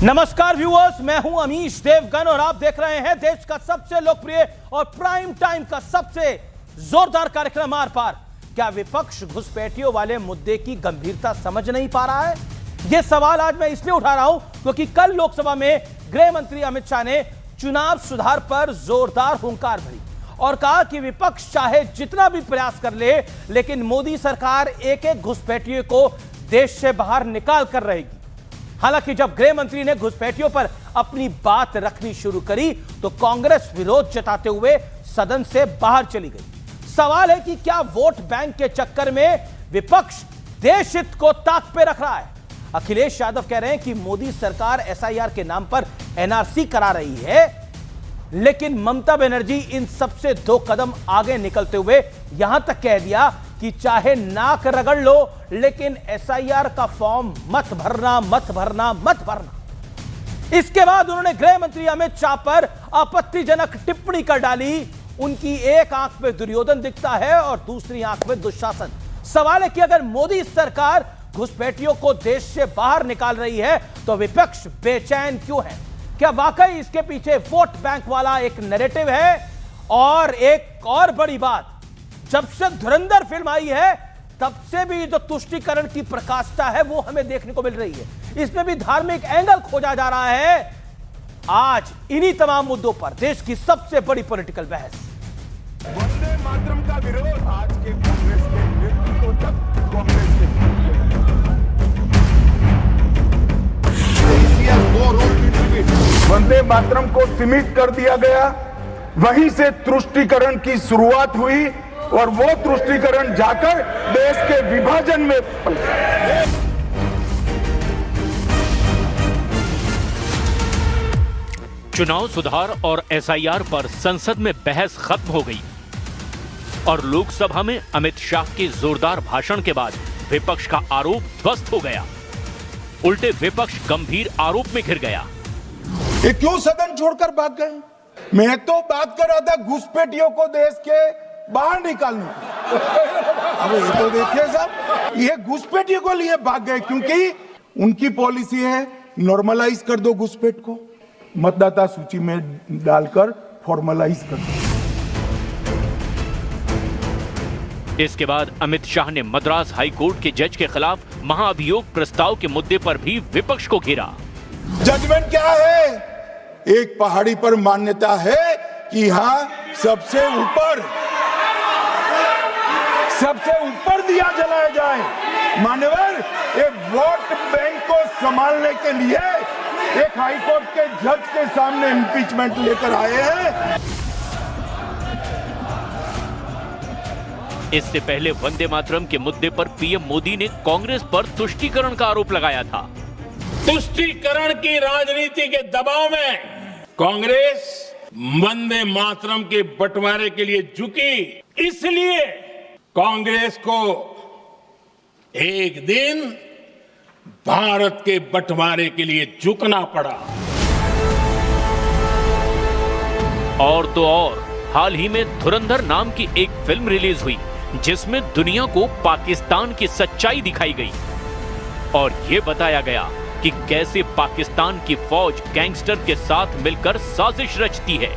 नमस्कार व्यूअर्स, मैं हूं अमीश देवगन और आप देख रहे हैं देश का सबसे लोकप्रिय और प्राइम टाइम का सबसे जोरदार कार्यक्रम आर पार। क्या विपक्ष घुसपैठियों वाले मुद्दे की गंभीरता समझ नहीं पा रहा है? यह सवाल आज मैं इसलिए उठा रहा हूं क्योंकि कल लोकसभा में गृह मंत्री अमित शाह ने चुनाव सुधार पर जोरदार हुंकार भरी और कहा कि विपक्ष चाहे जितना भी प्रयास कर ले, लेकिन मोदी सरकार एक एक घुसपैठियों को देश से बाहर निकाल कर रहेगी। हालांकि जब गृह मंत्री ने घुसपैठियों पर अपनी बात रखनी शुरू करी तो कांग्रेस विरोध जताते हुए सदन से बाहर चली गई। सवाल है कि क्या वोट बैंक के चक्कर में विपक्ष देश हित को ताक पे रख रहा है? अखिलेश यादव कह रहे हैं कि मोदी सरकार एसआईआर के नाम पर एनआरसी करा रही है, लेकिन ममता बनर्जी इन सबसे 2 कदम आगे निकलते हुए यहां तक कह दिया कि चाहे नाक रगड़ लो, लेकिन एसआईआर का फॉर्म मत भरना, मत भरना, मत भरना। इसके बाद उन्होंने गृह मंत्री अमित शाह पर आपत्तिजनक टिप्पणी कर डाली। उनकी एक आंख में दुर्योधन दिखता है और दूसरी आंख में दुशासन। सवाल है कि अगर मोदी सरकार घुसपैठियों को देश से बाहर निकाल रही है तो विपक्ष बेचैन क्यों है? क्या वाकई इसके पीछे वोट बैंक वाला एक नैरेटिव है? और एक और बड़ी बात, जब से धुरंधर फिल्म आई है तब से भी जो तुष्टीकरण की प्रकाष्ठा है वो हमें देखने को मिल रही है। इसमें भी धार्मिक एंगल खोजा जा रहा है। आज इन्हीं तमाम मुद्दों पर देश की सबसे बड़ी पॉलिटिकल बहस। वंदे मातरम का विरोध आज के कांग्रेस के नेतृत्व तक कांग्रेस के वंदे मातरम को सीमित कर दिया गया, वहीं से तुष्टीकरण की शुरुआत हुई और वो तुष्टीकरण जाकर देश के विभाजन में चुनाव सुधार और एसआईआर पर संसद में बहस खत्म हो गई और लोकसभा में अमित शाह के जोरदार भाषण के बाद विपक्ष का आरोप ध्वस्त हो गया। उल्टे विपक्ष गंभीर आरोप में घिर गया। ये क्यों सदन छोड़कर भाग गए? मैं तो बात कर रहा था घुसपैठियों को देश के बाहर निकालने की। अब ये तो देखिए साहब, ये घुसपैठियों को लिए भाग गए क्योंकि उनकी पॉलिसी है नॉर्मलाइज कर दो घुसपैठ को, मतदाता सूची में डालकर फॉर्मलाइज कर दो। इसके बाद अमित शाह ने मद्रास हाई कोर्ट के जज के खिलाफ महाअभियोग प्रस्ताव के मुद्दे पर भी विपक्ष को घेरा। जजमेंट क्या है? एक पहाड़ी पर मान्यता है कि हाँ सबसे ऊपर दिया जलाया जाए। मान्यवर, ये वोट बैंक को संभालने के लिए एक हाईकोर्ट के जज के सामने इम्पीचमेंट लेकर आए हैं। इससे पहले वंदे मातरम के मुद्दे पर पीएम मोदी ने कांग्रेस पर तुष्टीकरण का आरोप लगाया था। तुष्टीकरण की राजनीति के दबाव में कांग्रेस वंदे मातरम के बंटवारे के लिए झुकी, इसलिए कांग्रेस को एक दिन भारत के बंटवारे के लिए झुकना पड़ा। और तो और हाल ही में धुरंधर नाम की एक फिल्म रिलीज हुई जिसमें दुनिया को पाकिस्तान की सच्चाई दिखाई गई और यह बताया गया कि कैसे पाकिस्तान की फौज गैंगस्टर के साथ मिलकर साजिश रचती है।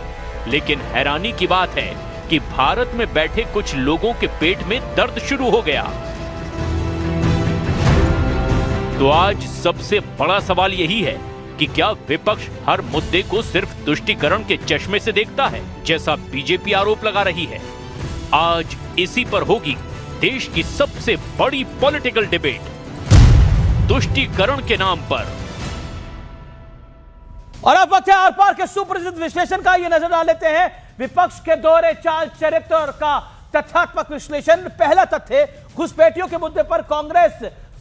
लेकिन हैरानी की बात है कि भारत में बैठे कुछ लोगों के पेट में दर्द शुरू हो गया। तो आज सबसे बड़ा सवाल यही है कि क्या विपक्ष हर मुद्दे को सिर्फ तुष्टीकरण के चश्मे से देखता है, जैसा बीजेपी आरोप लगा रही है? आज इसी पर होगी देश की सबसे बड़ी पॉलिटिकल डिबेट, तुष्टीकरण के नाम पर। और अब वक्त है आर पार के सुप्रसिद्ध विश्लेषण का। ये नजर डाल लेते हैं विपक्ष के दोहरे चाल चरित्र का तथ्यात्मक विश्लेषण। पहला तथ्य, घुसपैठियों के मुद्दे पर कांग्रेस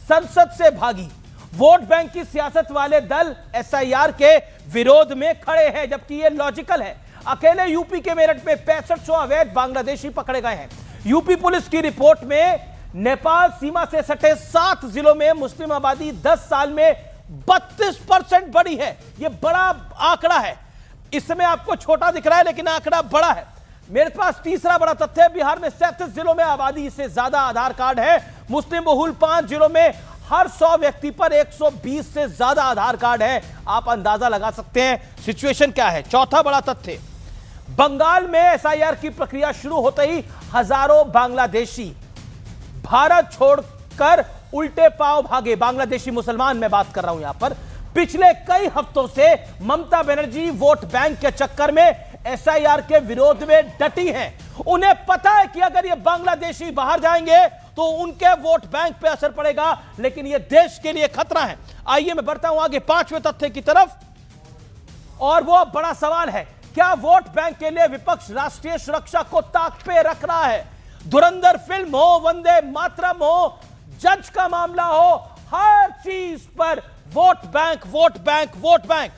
संसद से भागी। वोट बैंक की सियासत वाले दल एसआईआर के विरोध में खड़े हैं, जबकि यह लॉजिकल है। अकेले यूपी के मेरठ में 6500 अवैध बांग्लादेशी पकड़े गए हैं। यूपी पुलिस की रिपोर्ट में नेपाल सीमा से सटे 7 जिलों में मुस्लिम आबादी 10 साल में 32% बढ़ी है। यह बड़ा आंकड़ा है। इस समय आपको छोटा दिख रहा है, लेकिन आंकड़ा बड़ा है। मेरे पास तीसरा बड़ा तथ्य है, बिहार में 37 जिलों में आबादी से ज्यादा आधार कार्ड है। मुस्लिम बहुल 5 जिलों में हर 100 व्यक्ति पर 120 से ज्यादा आधार कार्ड है। आप अंदाजा लगा सकते हैं सिचुएशन क्या है। चौथा बड़ा तथ्य, बंगाल में एसआईआर की प्रक्रिया शुरू होते ही हजारों बांग्लादेशी भारत छोड़कर उल्टे पांव भागे। बांग्लादेशी मुसलमान मैं बात कर रहा हूं यहां पर। पिछले कई हफ्तों से ममता बनर्जी वोट बैंक के चक्कर में एसआईआर के विरोध में डटी हैं। उन्हें पता है कि अगर ये बांग्लादेशी बाहर जाएंगे तो उनके वोट बैंक पे असर पड़ेगा, लेकिन ये देश के लिए खतरा है। आइए मैं बढ़ता हूं आगे 5वें तथ्य की तरफ, और वो बड़ा सवाल है, क्या वोट बैंक के लिए विपक्ष राष्ट्रीय सुरक्षा को ताक पे रख रहा है? धुरंधर फिल्म हो, वंदे मातरम हो, जज का मामला हो, हर चीज पर vote bank, vote bank, vote bank.